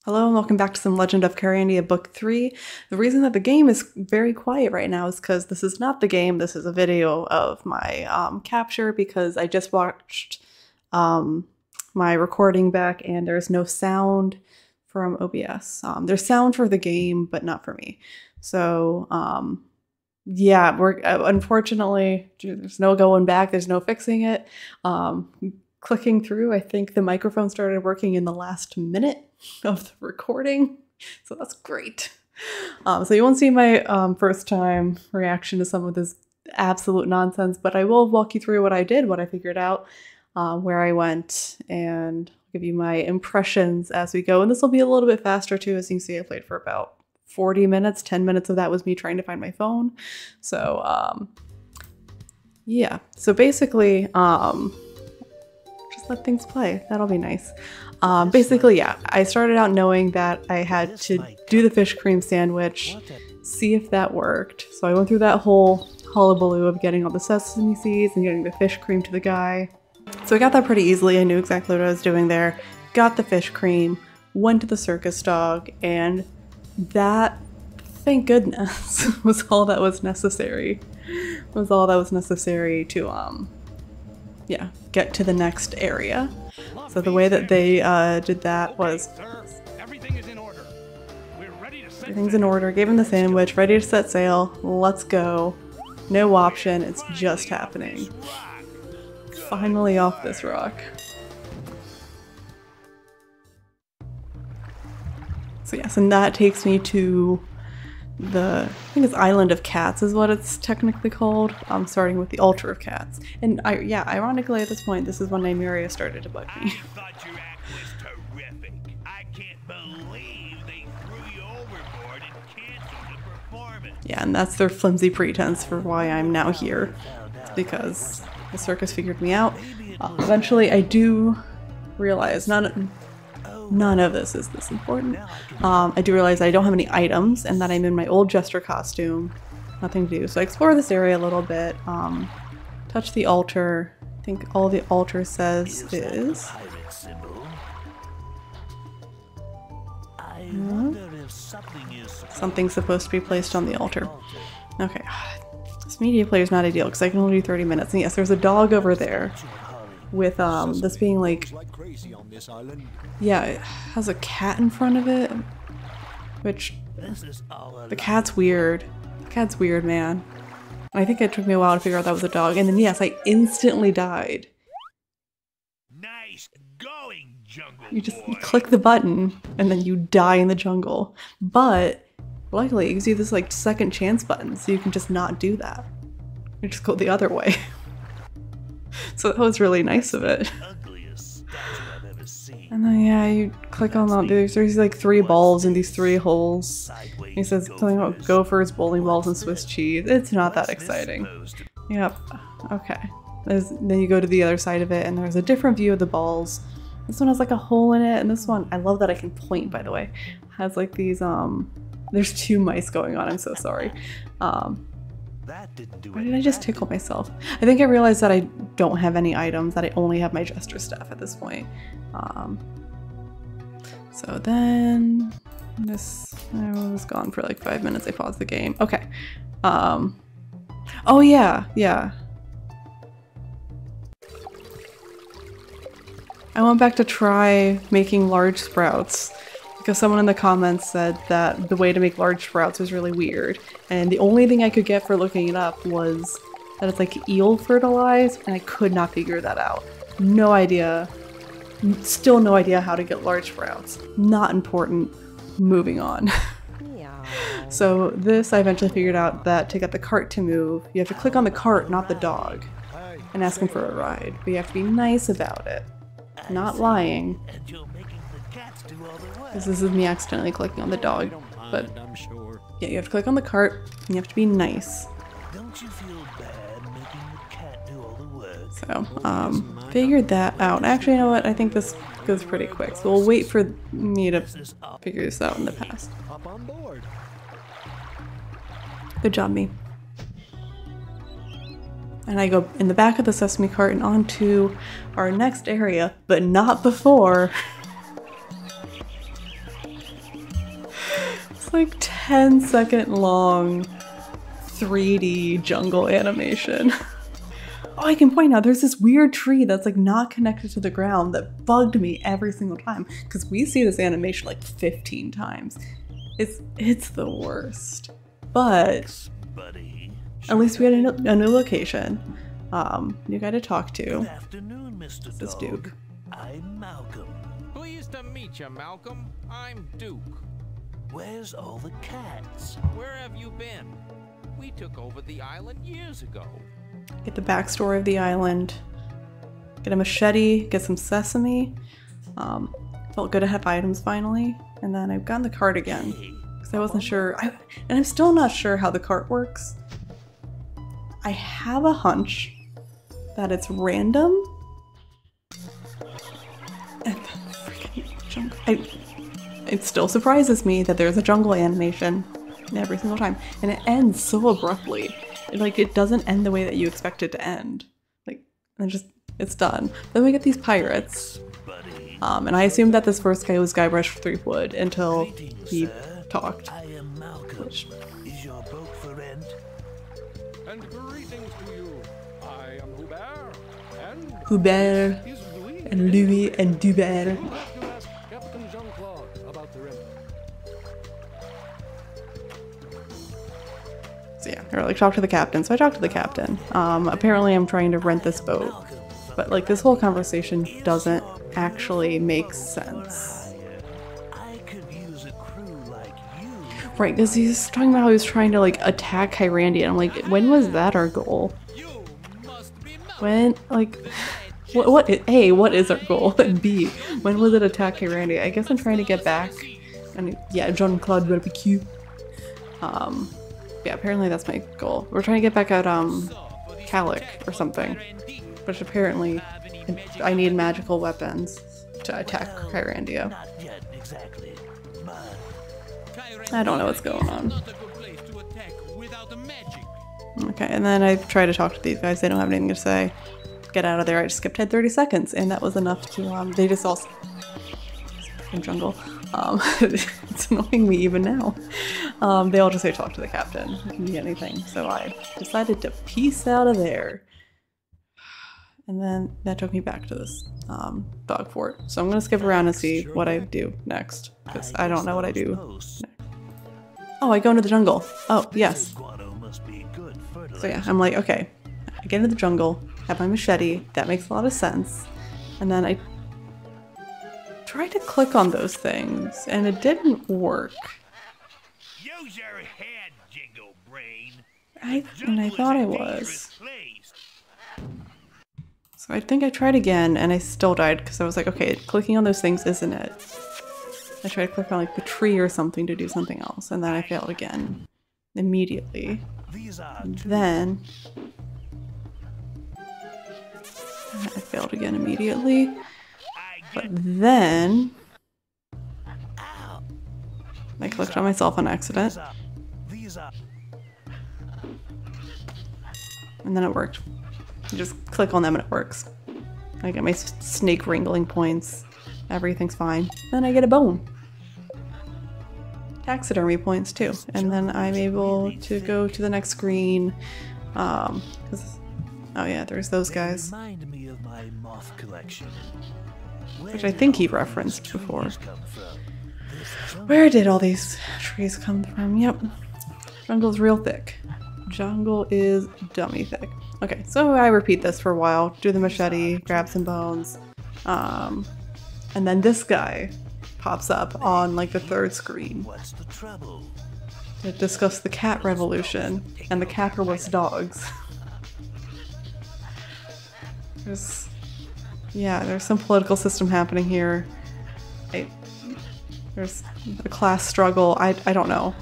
Hello and welcome back to some Legend of Kyrandia Book 3. The reason that the game is very quiet right now is because this is not the game, this is a video of my capture because I just watched my recording back and there's no sound from OBS. There's sound for the game, but not for me. So yeah, we're unfortunately, there's no going back, there's no fixing it. Clicking through, I think the microphone started working in the last minute of the recording, so that's great. So you won't see my first time reaction to some of this absolute nonsense, but I will walk you through what I did, what I figured out, where I went, and give you my impressions as we go. And this will be a little bit faster too. As you can see, I played for about 40 minutes. 10 minutes of that was me trying to find my phone. So yeah, so basically just let things play. That'll be nice. Basically, yeah, I started out knowing that I had to do the fish cream sandwich, see if that worked. So I went through that whole hullabaloo of getting all the sesame seeds and getting the fish cream to the guy. So I got that pretty easily. I knew exactly what I was doing there. Got the fish cream, went to the circus dog, and that, thank goodness, was all that was necessary. Was all that was necessary to, yeah, get to the next area. So the way that they did that was everything's in order, gave him the sandwich, ready to set sail, let's go. No option, it's just happening. Finally off this rock. So yes, and that takes me to the, I think it's Island of Cats is what it's technically called. I'm starting with the Altar of Cats. And yeah, ironically at this point, this is when Nymeria started to bug me. I thought your act was terrific. I can't believe they threw you overboard and canceled the performance. Yeah, and that's their flimsy pretense for why I'm now here. It's because the circus figured me out. Eventually I do realize none of this is this important. I do realize I don't have any items and that I'm in my old jester costume. Nothing to do. So I explore this area a little bit. Touch the altar. I think all the altar says is... something's supposed to be placed on the altar. Okay. This media player is not ideal because I can only do 30 minutes. And yes, there's a dog over there. With this being like, yeah, it has a cat in front of it, which the cat's weird. The cat's weird, man. And I think it took me a while to figure out that was a dog. And then yes, I instantly died. Nice going, jungle You just boy. click the button and then you die in the jungle. But luckily, it gives you this like second chance button, so you can just not do that. You just go the other way. So that was really nice of it. And then yeah, you click on that. There's like 3 balls in these 3 holes. He says something about gophers, bowling balls, and Swiss cheese. It's not that exciting. Yep. Okay. Then you go to the other side of it and there's a different view of the balls. This one has like a hole in it, and this one, I love that I can point, by the way. Has like these, there's 2 mice going on, I'm so sorry. Why did I just tickle myself? I think I realized that I don't have any items, that I only have my jester stuff at this point. So then this, I was gone for like 5 minutes. I paused the game. Okay. Oh yeah, yeah. I went back to try making large sprouts because someone in the comments said that the way to make large sprouts was really weird. And the only thing I could get for looking it up was that it's like eel fertilized, and I could not figure that out. No idea. Still no idea how to get large sprouts. Not important. Moving on. So this, I eventually figured out that to get the cart to move, you have to click on the cart, not the dog, and ask him for a ride. But you have to be nice about it. Not lying. This is me accidentally clicking on the dog, but yeah, you have to click on the cart and you have to be nice. Don't you feel bad making the cat do all the work? So, figured that out. Actually, you know what? I think this goes pretty quick, so we'll wait for me to figure this out in the past. Good job, me. And I go in the back of the sesame cart and onto our next area, but not before It's like 10-second long 3D jungle animation. Oh, I can point out there's this weird tree that's like not connected to the ground that bugged me every single time because we see this animation like 15 times. It's the worst. But at least we had a new location. New guy to talk to. Good afternoon, Mr. This is Dog. Duke. I'm Malcolm. Pleased to meet you, Malcolm. I'm Duke. Where's all the cats? Where have you been? We took over the island years ago. Get the backstory of the island. Get a machete, get some sesame. Felt good to have items finally. And then I've gotten the cart again. Because I wasn't sure. And I'm still not sure how the cart works. I have a hunch that it's random. And freaking jungle. It still surprises me that there's a jungle animation every single time. And it ends so abruptly. Like, it doesn't end the way that you expect it to end. Like, and it's done. Then we get these pirates. And I assumed that this first guy was Guybrush Threepwood until he talked. I am Malcolm. Is your boat for rent? And greetings to you. I am Hubert. And Hubert is Louis. and Louis and Dubert. You'll have to ask Captain Jean-Claude about the rent. So yeah, or like talk to the captain. So I talked to the captain. Apparently I'm trying to rent this boat, but like this whole conversation doesn't actually make sense. I could use a crew like you. Right, because he's talking about how he was trying to like attack Kyrandia. And I'm like, when was that our goal? You must be Malcolm. When, like, A, what is our goal? And B, when was it attack Kyrandia? I guess I'm trying to get back. And yeah, Jean-Claude Barbecue. Yeah, apparently that's my goal. We're trying to get back at, Calic or something. Which apparently I need magical weapons to attack Kyrandia. Not yet, exactly. But I don't know what's going on. Not a good place to attack without the magic. Okay, and then I try to talk to these guys. They don't have anything to say. Get out of there. I just skipped ahead 30 seconds, and that was enough to, they just all... Fucking jungle. It's annoying me even now. They all just say talk to the captain. It can be anything. So I decided to peace out of there. And then that took me back to this dog fort. So I'm gonna skip around and see what I do next, because I don't know what I do next. Oh, I go into the jungle. Oh, yes. guano must be good fertilizer. So yeah, I'm like, okay. I get into the jungle, have my machete, that makes a lot of sense. And then I tried to click on those things, and it didn't work. Use your head, Jingle Brain. And I thought I was. Place. So I think I tried again, and I still died, because I was like, okay, clicking on those things isn't it. I tried to click on like the tree or something to do something else, and then I failed again. Immediately. These are And then I failed again immediately. But then I clicked on myself on accident, these are and then it worked. You just click on them and it works. I get my snake wrangling points. Everything's fine. Then I get a bone. Taxidermy points too. And then I'm able to go to the next screen. Oh yeah, there's those guys. remind me of my moth collection. Which I think he referenced before. Where did all these trees come from? Yep. Jungle's real thick. Jungle is dummy thick. Okay, so I repeat this for a while. Do the machete, grab some bones. And then this guy pops up on like the third screen What's the trouble? to discuss the cat revolution and the capitalist dogs. There's some political system happening here. There's a class struggle. I don't know.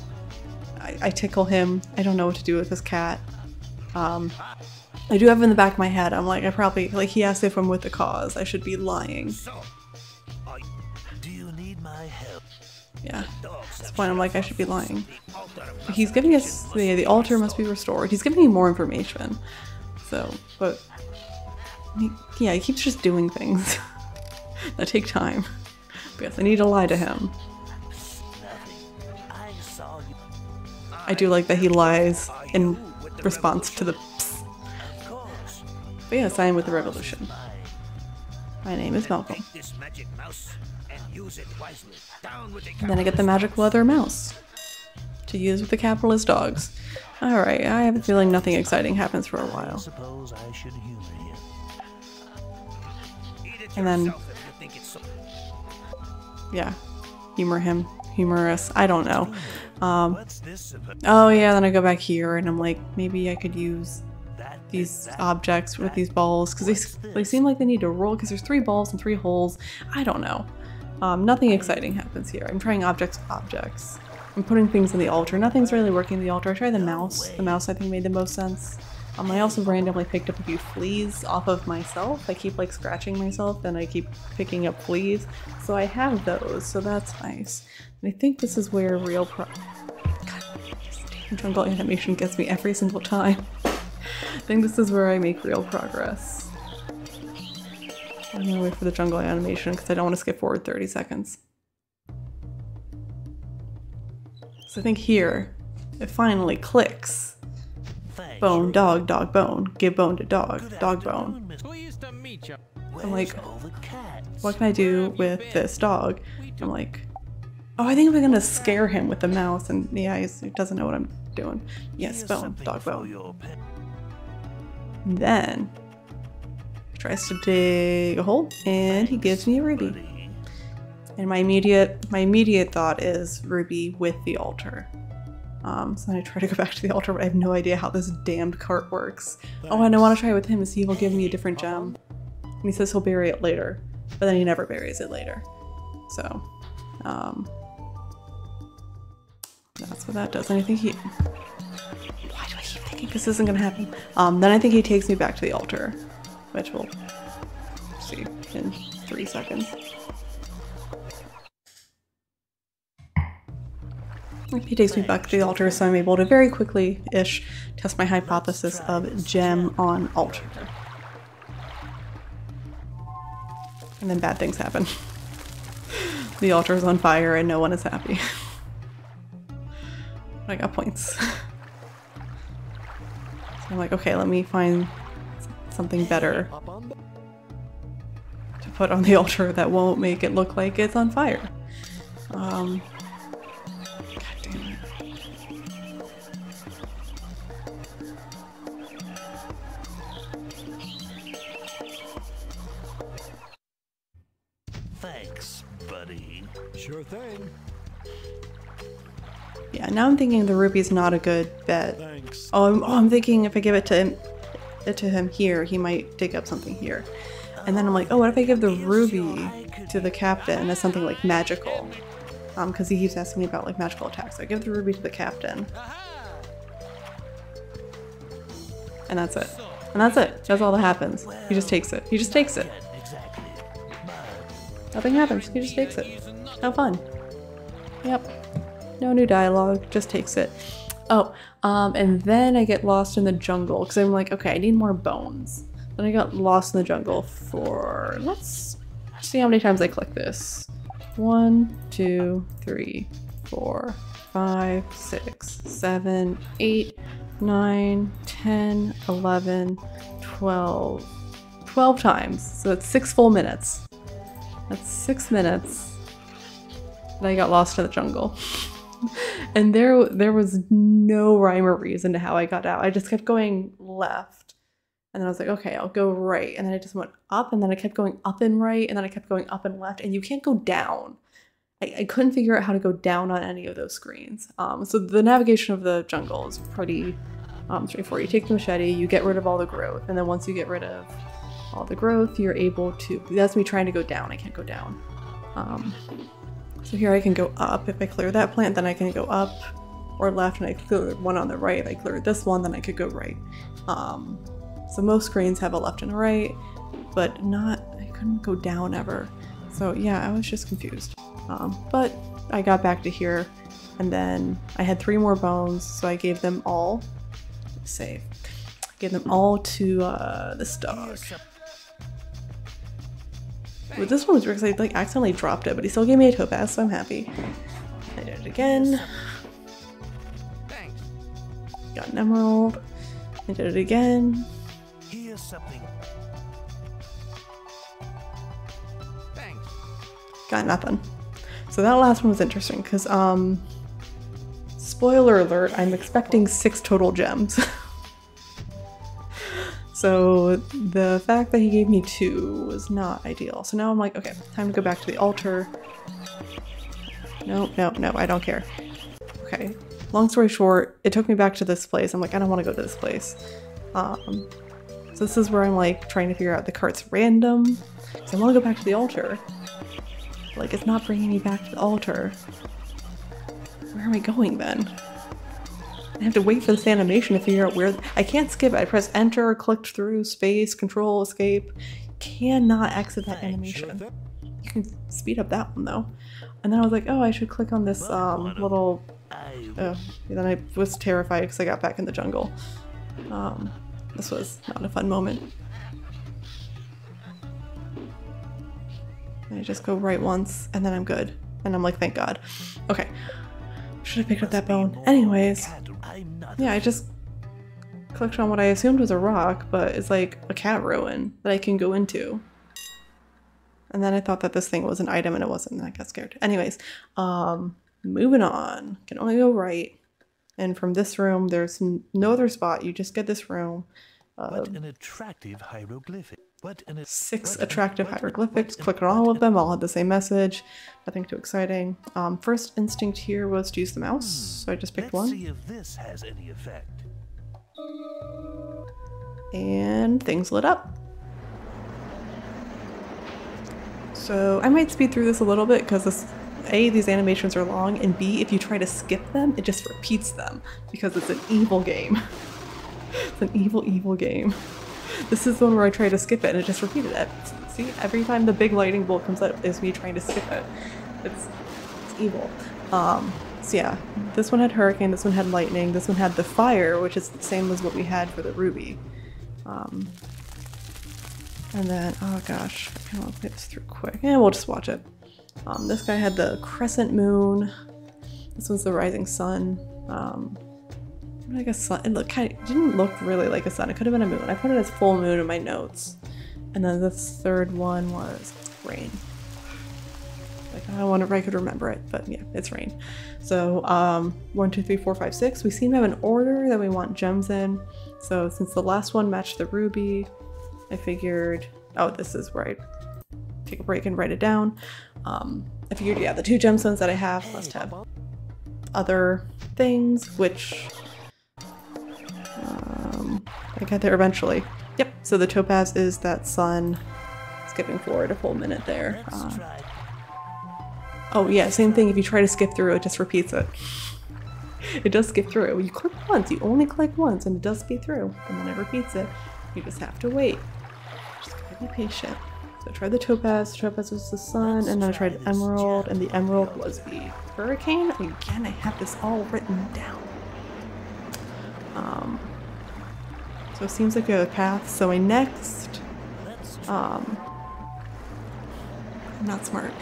I tickle him. I don't know what to do with this cat. I do have in the back of my head, I'm like, I probably, like, he asked if I'm with the cause. I should be lying. So, do you need my help? Yeah. At this point, I'm like, I should be lying. But he's giving us, the altar must be restored. He's giving me more information. So, but, he keeps just doing things that take time. But yes, I need to lie to him. I do like that he lies in response to the psst. But yes, I am with the revolution. My name is Malcolm. And then I get the magic leather mouse to use with the capitalist dogs. Alright, I have a feeling nothing exciting happens for a while. And then, yeah, humor him. Humorous. I don't know. Oh yeah, then I go back here and I'm like, maybe I could use these objects with these balls because they seem like they need to roll because there's 3 balls and 3 holes. I don't know. Nothing exciting happens here. I'm trying objects with objects. I'm putting things in the altar. Nothing's really working in the altar. I tried the mouse. The mouse I think made the most sense. I also randomly picked up a few fleas off of myself. I keep like scratching myself and I keep picking up fleas. So I have those, so that's nice. And I think this is where real God, this damn jungle animation gets me every single time. I think this is where I make real progress. I'm gonna wait for the jungle animation because I don't want to skip forward 30 seconds. So I think here, it finally clicks. Bone, dog, dog, bone. Give bone to dog, dog bone. I'm like, what can I do with this dog? I'm like, oh, I think I'm gonna scare him with the mouse, and yeah, he doesn't know what I'm doing. Yes, bone, dog, bone. And then he tries to dig a hole, and he gives me a ruby. And my immediate thought is ruby with the altar. So then I try to go back to the altar, but I have no idea how this damned cart works. Oh, and I want to try it with him and see if he'll give me a different gem. And he says he'll bury it later, but then he never buries it later. So, that's what that does. And I think why do I keep thinking this isn't gonna happen? Then I think he takes me back to the altar, which we'll see in 3 seconds. He takes me back to the altar, so I'm able to very quickly-ish test my hypothesis of gem on altar. And then bad things happen. The altar is on fire and no one is happy. I got points. So I'm like, okay, let me find something better to put on the altar that won't make it look like it's on fire. Thanks, buddy. Sure thing. Yeah, now I'm thinking the ruby's not a good bet. Thanks. I'm thinking if I give it to him here, he might dig up something here. And then I'm like, oh, what if I give the ruby to the captain as something like magical? Because he keeps asking me about like magical attacks. So I give the ruby to the captain. And that's it. And that's it. That's all that happens. He just takes it. He just takes it. Nothing happens. He just takes it. How fun. Yep. No new dialogue. Just takes it. Oh, and then I get lost in the jungle because I'm like, okay, I need more bones. Then I got lost in the jungle for, let's see how many times I click this. 1, 2, 3, 4, 5, 6, 7, 8, 9, 10, 11, 12. 12 times. So that's 6 full minutes. That's 6 minutes that I got lost in the jungle. And there was no rhyme or reason to how I got out. I just kept going left. And then I was like, okay, I'll go right. And then I just went up, and then I kept going up and right, and then I kept going up and left. And you can't go down. I couldn't figure out how to go down on any of those screens. So the navigation of the jungle is pretty straightforward. You take the machete, you get rid of all the growth, and then once you get rid of all the growth, you're able to, that's me trying to go down. I can't go down. So here I can go up. If I clear that plant, then I can go up or left, and I cleared one on the right. If I cleared this one, then I could go right. So most screens have a left and a right, but I couldn't go down ever. So yeah, I was just confused. But I got back to here, and then I had 3 more bones, so I gave them all, save. I gave them all to this dog. But this one was weird because I like accidentally dropped it, but he still gave me a topaz, so I'm happy. I did it again. Thanks. Got an emerald. I did it again. Here's something. Thanks. Got nothing. So that last one was interesting because, spoiler alert, I'm expecting 6 total gems. So the fact that he gave me 2 was not ideal. So now I'm like, okay, time to go back to the altar. No, no, no, I don't care. Okay, long story short, it took me back to this place. I'm like, I don't want to go to this place. So this is where I'm like trying to figure out the cart's random. So I want to go back to the altar. Like, it's not bringing me back to the altar. Where am I going then? I have to wait for this animation to figure out where— I can't skip it. I press enter, clicked through, space, control, escape. Cannot exit that animation. You can speed up that one though. And then I was like, oh, I should click on this little— oh, then I was terrified because I got back in the jungle. This was not a fun moment. I just go right once and then I'm good. And I'm like, thank God. Okay. Should have picked up that bone. Anyways, yeah, I just clicked on what I assumed was a rock, but it's like a cat ruin that I can go into. And then I thought that this thing was an item and it wasn't, and I got scared. Anyways, moving on. Can only go right. And from this room, there's no other spot. You just get this room. What an attractive hieroglyphic. 6 attractive hieroglyphics. Click on all of them. All had the same message. Nothing too exciting. First instinct here was to use the mouse, so I just picked one. Let's see if this has any effect. And things lit up. So I might speed through this a little bit because this— A, these animations are long, and B, if you try to skip them, it just repeats them because it's an evil game. It's an evil, evil game. This is the one where I tried to skip it and it just repeated it. See, every time the big lightning bolt comes up is me trying to skip it. It's evil. So yeah, this one had hurricane, this one had lightning, this one had the fire, which is the same as what we had for the ruby. And then, oh gosh, I kind of want to play this through quick. Yeah, we'll just watch it. This guy had the crescent moon. This one's the rising sun. Like a sun. It didn't look really like a sun. It could have been a moon. I put it as full moon in my notes. And then the third one was rain. Like, I don't wonder if I could remember it, but yeah, it's rain. So 1, 2, 3, 4, 5, 6. We seem to have an order that we want gems in. So since the last one matched the ruby, I figured, oh, this is where I take a break and write it down. I figured, yeah, the 2 gemstones that I have must have other things, which I got there eventually. Yep, so the topaz is that sun. Skipping forward a full minute there. Oh yeah, same thing. If you try to skip through, it just repeats it. It does skip through. You click once, you only click once, and it does speed through, and then it repeats it. You just have to wait. Just gotta be patient. So I tried the topaz. The topaz was the sun, and then I tried emerald, and the emerald was the hurricane. Again, I have this all written down. So it seems like a path. So my next, I'm not smart.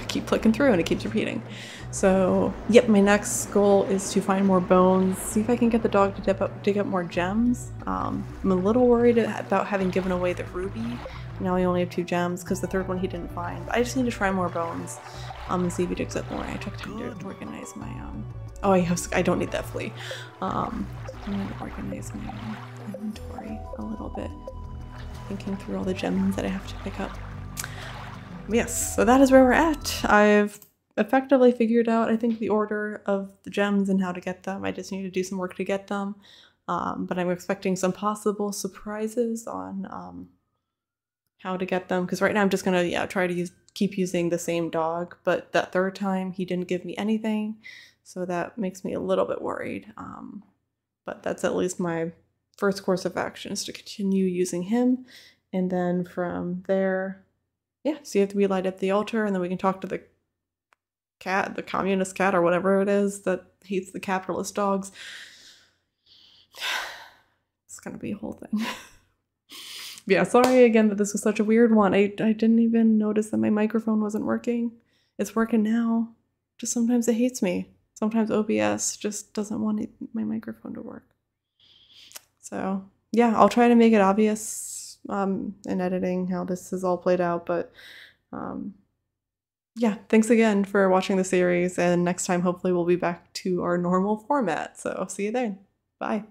Keep clicking through and it keeps repeating. So yep, my next goal is to find more bones, see if I can get the dog to dig up more gems. I'm a little worried about having given away the ruby. Now I only have 2 gems because the third one he didn't find. But I just need to try more bones and see if he digs up more. I took time to organize my oh, I don't need that flea. I'm gonna organize my inventory a little bit, thinking through all the gems that I have to pick up. Yes, so that is where we're at. I've effectively figured out, I think, the order of the gems and how to get them. I just need to do some work to get them, but I'm expecting some possible surprises on how to get them, because right now I'm just gonna try to keep using the same dog, but that third time he didn't give me anything, so that makes me a little bit worried. But that's at least my first course of action, is to continue using him, and then from there, yeah, see if we light up the altar, and then we can talk to the cat, the communist cat, or whatever it is that hates the capitalist dogs. It's gonna be a whole thing. Yeah, sorry again that this was such a weird one. I didn't even notice that my microphone wasn't working. It's working now. Just sometimes it hates me. Sometimes OBS just doesn't want my microphone to work. So yeah, I'll try to make it obvious in editing how this is all played out, but yeah, thanks again for watching the series, and next time hopefully we'll be back to our normal format. So see you then. Bye.